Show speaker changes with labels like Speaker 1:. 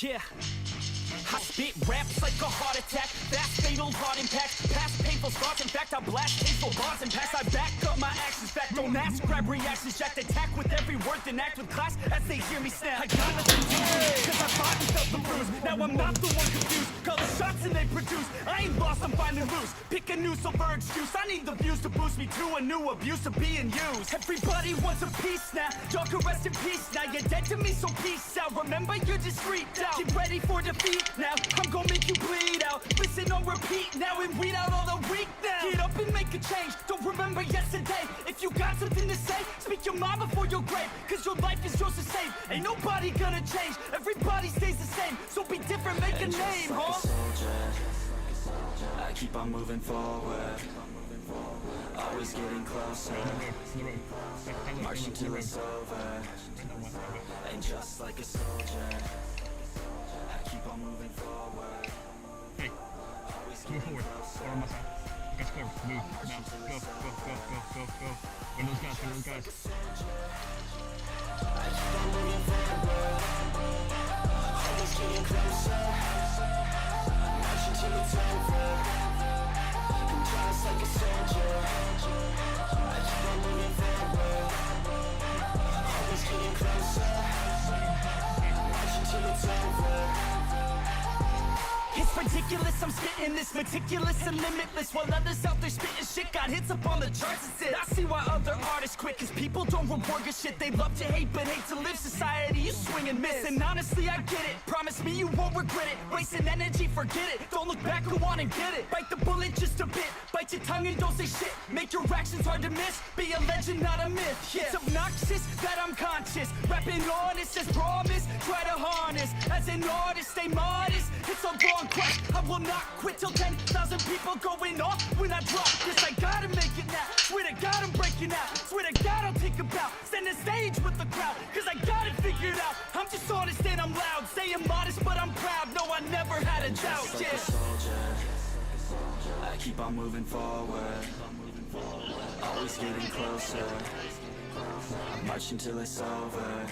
Speaker 1: Yeah, I spit raps like a heart attack, fast fatal heart impact, past painful scars. In fact, I blast hateful bars and pass. I back up my actions, fact don't ask, grab reactions, jacked attack with every word, then act with class as they hear me snap. I got nothing to lose, cause I fought and felt the bruise. Now I'm not the one confused, call the shots and they produce. I ain't lost, I'm finally loose, pick a new silver excuse. I need the views to boost me to a new abuse of being used. Everybody wants a piece now, y'all can rest in peace now. You're dead to me, so peace out. Remember you're discreet out, get ready for defeat now. I'm gonna make you bleed out, listen on repeat now and weed out all the weak now. Get up and make a change, don't remember yesterday. If you got something to say, speak your mind before your grave, cause your life is yours to save. Ain't nobody gonna change, everybody stays the same. So be different, make a name,
Speaker 2: like
Speaker 1: huh?
Speaker 2: a soldier, I keep on moving forward, always getting closer, marching till it's over. And just like a soldier, I keep on moving forward.
Speaker 3: Hey, move forward. Forward muscle. You guys forward. Move. Now. Go, go, go, go, go, go. Win those guys, win those guys.
Speaker 2: I keep on moving forward, always getting closer, marching till it's over. And just like a soldier, I keep on moving forward, always getting closer, marching till it's over.
Speaker 1: It's ridiculous, I'm spitting this meticulous and limitless, while others out there spitting shit got hits up on the charts and shit. I see why other artists quit, cause people don't reward good shit. They love to hate but hate to live. Society is swing and miss, and honestly I get it. Promise me you won't regret it, wasting energy, forget it. Don't look back, go on and get it. Bite the bullet just a bit, bite your tongue and don't say shit. Make your actions hard to miss, be a legend not a myth. Yeah. It's obnoxious that I'm conscious, rapping honest as promise. Try to harness, as an artist stay modest. It's a wrong quest, I will not quit till 10,000 people going off when I drop this. I gotta make it now, swear to God I'm breaking out. Swear to God I'll take a bow, stand the stage with the crowd, cause I got it figured out. I'm just honest and I'm loud, saying modest but I'm proud. No, I never had a doubt,
Speaker 2: Just like a soldier, I keep on moving forward, always getting closer, marching till it's over.